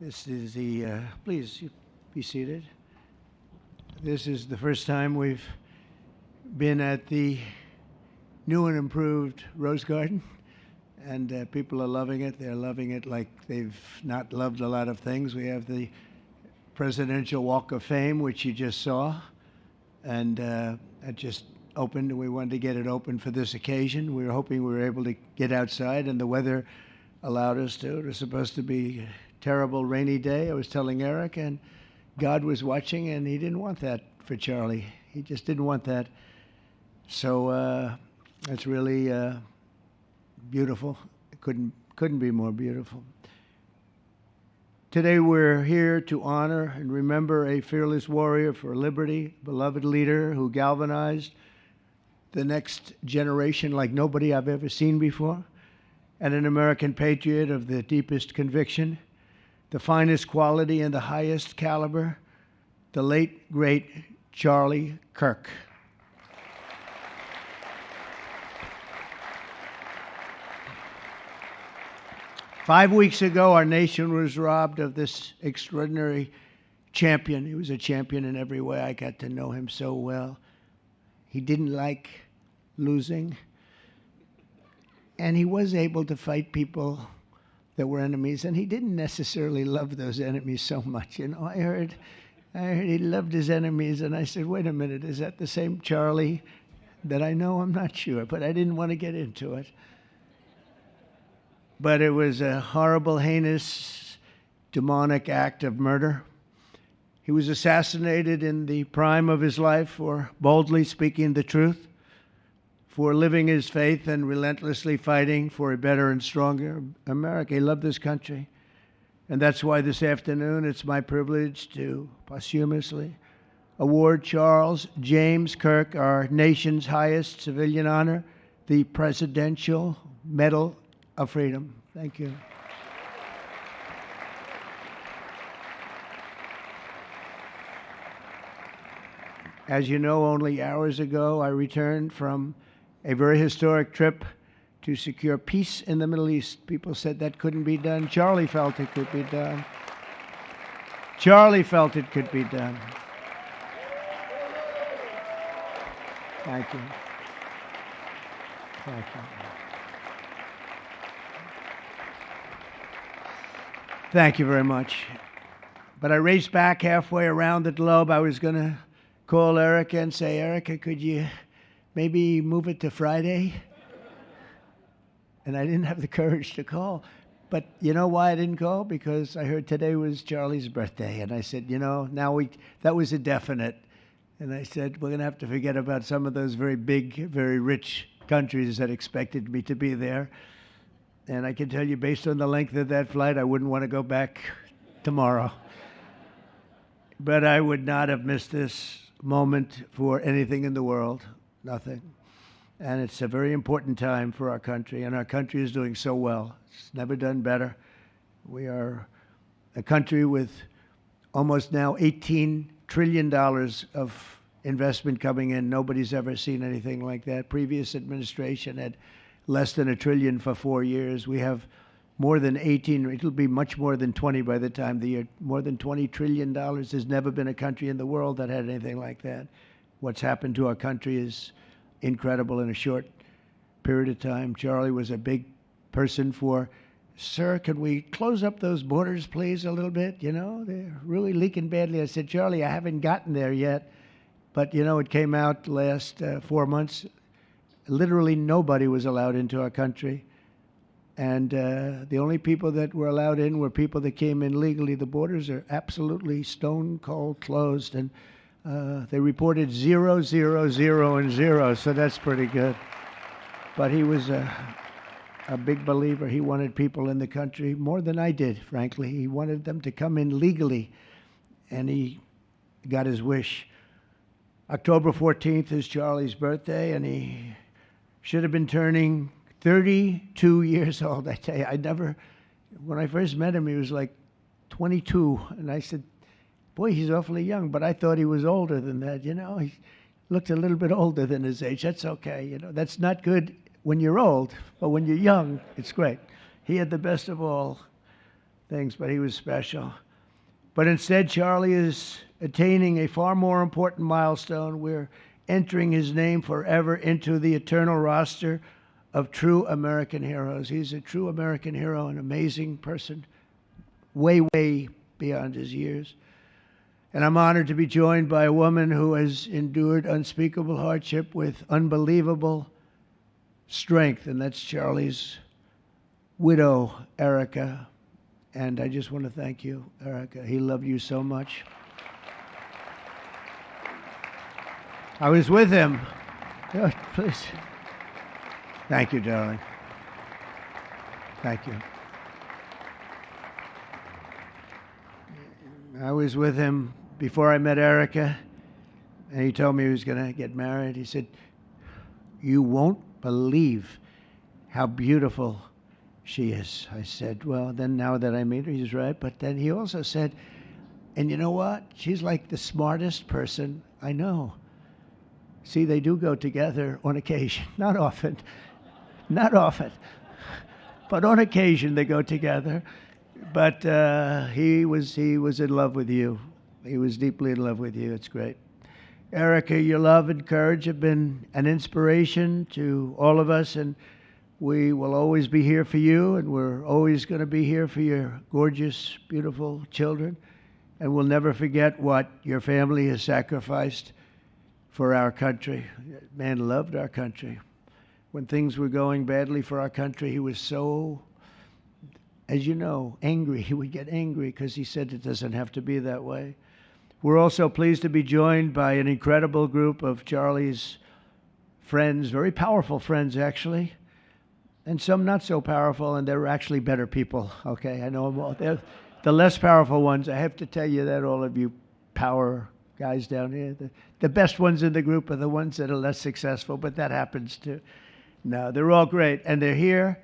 This is please be seated. This is the first time we've been at the new and improved Rose Garden, and people are loving it. They're loving it like they've not loved a lot of things. We have the Presidential Walk of Fame, which you just saw, and it just opened. We wanted to get it open for this occasion. We were hoping we were able to get outside, and the weather allowed us to. It was supposed to be a terrible rainy day. I was telling Eric, and God was watching, and he didn't want that for Charlie. He just didn't want that. So it's really beautiful. It couldn't be more beautiful. Today we're here to honor and remember a fearless warrior for liberty, beloved leader who galvanized the next generation like nobody I've ever seen before, and an American patriot of the deepest conviction, the finest quality and the highest caliber, the late, great Charlie Kirk. Five weeks ago, our nation was robbed of this extraordinary champion. He was a champion in every way. I got to know him so well. He didn't like losing, and he was able to fight people that were enemies, and he didn't necessarily love those enemies so much. You know, I heard he loved his enemies, and I said, wait a minute, is that the same Charlie that I know? I'm not sure, but I didn't want to get into it. But it was a horrible, heinous, demonic act of murder. He was assassinated in the prime of his life for boldly speaking the truth, for living his faith and relentlessly fighting for a better and stronger America. He loved this country. And that's why this afternoon it's my privilege to posthumously award Charles James Kirk our nation's highest civilian honor, the Presidential Medal of Freedom. Thank you. As you know, only hours ago, I returned from a very historic trip to secure peace in the Middle East. People said that couldn't be done. Charlie felt it could be done. Charlie felt it could be done. Thank you. Thank you. Thank you very much. But I raced back halfway around the globe. I was going to call Erica and say, Erica, could you maybe move it to Friday? And I didn't have the courage to call. But you know why I didn't call? Because I heard today was Charlie's birthday. And I said, you know, that was a definite. And I said, we're going to have to forget about some of those very big, very rich countries that expected me to be there. And I can tell you, based on the length of that flight, I wouldn't want to go back tomorrow. But I would not have missed this moment for anything in the world. Nothing. And it's a very important time for our country, and our country is doing so well. It's never done better. We are a country with almost now $18 trillion of investment coming in. Nobody's ever seen anything like that. Previous administration had less than $1 trillion for 4 years. We have more than 18, it'll be much more than 20 by the time the year, more than $20 trillion. There's never been a country in the world that had anything like that. What's happened to our country is incredible in a short period of time. Charlie was a big person for, sir, could we close up those borders, please, a little bit? You know, they're really leaking badly. I said, Charlie, I haven't gotten there yet. But, you know, it came out last 4 months. Literally nobody was allowed into our country. And the only people that were allowed in were people that came in legally. The borders are absolutely stone cold closed. And they reported 0, 0, 0, and 0. So that's pretty good. But he was a big believer. He wanted people in the country more than I did, frankly. He wanted them to come in legally. And he got his wish. October 14th is Charlie's birthday, and he should have been turning 32 years old. I tell you, when I first met him, he was like 22. And I said, boy, he's awfully young. But I thought he was older than that, you know. He looked a little bit older than his age. That's okay, you know. That's not good when you're old, but when you're young, it's great. He had the best of all things, but he was special. But instead, Charlie is attaining a far more important milestone. We're entering his name forever into the eternal roster of true American heroes. He's a true American hero, an amazing person, way, way beyond his years. And I'm honored to be joined by a woman who has endured unspeakable hardship with unbelievable strength, and that's Charlie's widow, Erica. And I just want to thank you, Erica. He loved you so much. I was with him. Oh, please. Thank you, darling. Thank you. I was with him before I met Erica, and he told me he was going to get married. He said, "You won't believe how beautiful she is." I said, "Well, then now that I meet her, he's right." But then he also said, "And you know what? She's like the smartest person I know." See, they do go together on occasion. Not often. Not often. But on occasion they go together. But he was in love with you. He was deeply in love with you. It's great. Erica, your love and courage have been an inspiration to all of us, and we will always be here for you, and we're always going to be here for your gorgeous, beautiful children. And we'll never forget what your family has sacrificed for our country. Man loved our country. When things were going badly for our country, he was so, as you know, angry. He would get angry because he said it doesn't have to be that way. We're also pleased to be joined by an incredible group of Charlie's friends, very powerful friends, actually, and some not so powerful, and they're actually better people, okay? I know them all. They're the less powerful ones. I have to tell you that, all of you power guys down here. The best ones in the group are the ones that are less successful, but that happens too. No, they're all great, and they're here.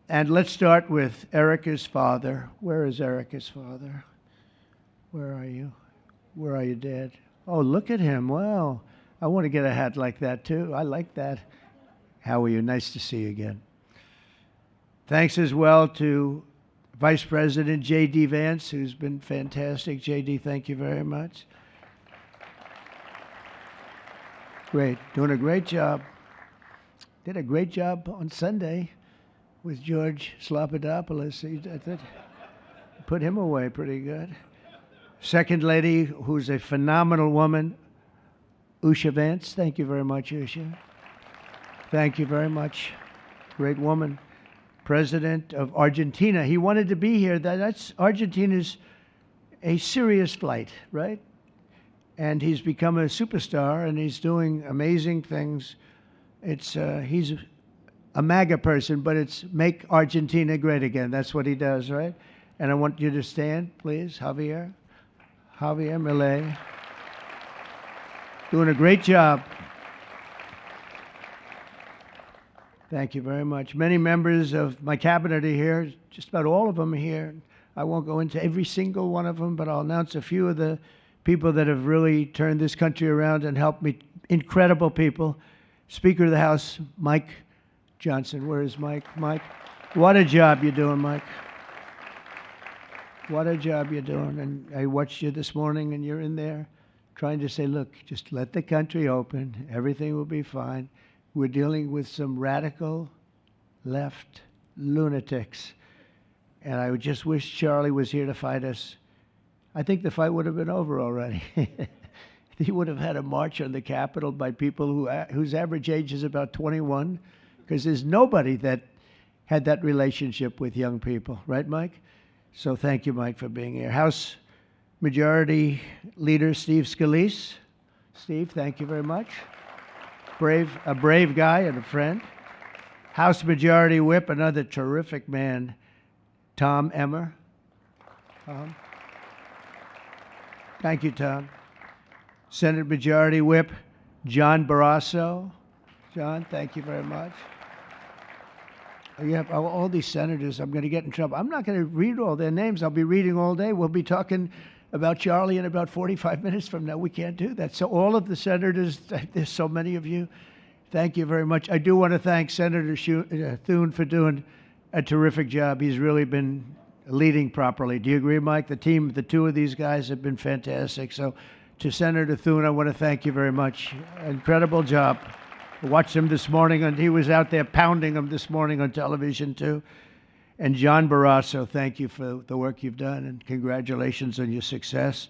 And let's start with Erica's father. Where is Erica's father? Where are you? Where are you, Dad? Oh, look at him. Wow. I want to get a hat like that, too. I like that. How are you? Nice to see you again. Thanks as well to Vice President J.D. Vance, who's been fantastic. J.D., thank you very much. Great. Doing a great job. Did a great job on Sunday with George Slopadopoulos. Put him away pretty good. Second lady, who's a phenomenal woman, Usha Vance. Thank you very much, Usha. Thank you very much. Great woman. President of Argentina. He wanted to be here. That's Argentina's a serious flight, right? And he's become a superstar, and he's doing amazing things. He's a MAGA person, but it's make Argentina great again. That's what he does, right? And I want you to stand, please, Javier Milei. Doing a great job. Thank you very much. Many members of my cabinet are here. Just about all of them are here. I won't go into every single one of them, but I'll announce a few of the people that have really turned this country around and helped me. Incredible people. Speaker of the House, Mike Johnson. Where is Mike? Mike, what a job you're doing, Mike. What a job you're doing. And I watched you this morning, and you're in there trying to say, look, just let the country open. Everything will be fine. We're dealing with some radical left lunatics. And I would just wish Charlie was here to fight us. I think the fight would have been over already. He would have had a march on the Capitol by people whose average age is about 21, because there's nobody that had that relationship with young people. Right, Mike? So thank you, Mike, for being here. House Majority Leader Steve Scalise. Steve, thank you very much. A brave guy and a friend. House Majority Whip, another terrific man, Tom Emmer. Tom. Thank you, Tom. Senate Majority Whip, John Barrasso. John, thank you very much. You have all these senators. I'm going to get in trouble. I'm not going to read all their names. I'll be reading all day. We'll be talking about Charlie in about 45 minutes from now. We can't do that. So all of the senators, there's so many of you, thank you very much. I do want to thank Senator Thune for doing a terrific job. He's really been leading properly. Do you agree, Mike? The two of these guys have been fantastic. So to Senator Thune, I want to thank you very much. Incredible job. I watched him this morning, and he was out there pounding them this morning on television, too. And John Barrasso, thank you for the work you've done, and congratulations on your success.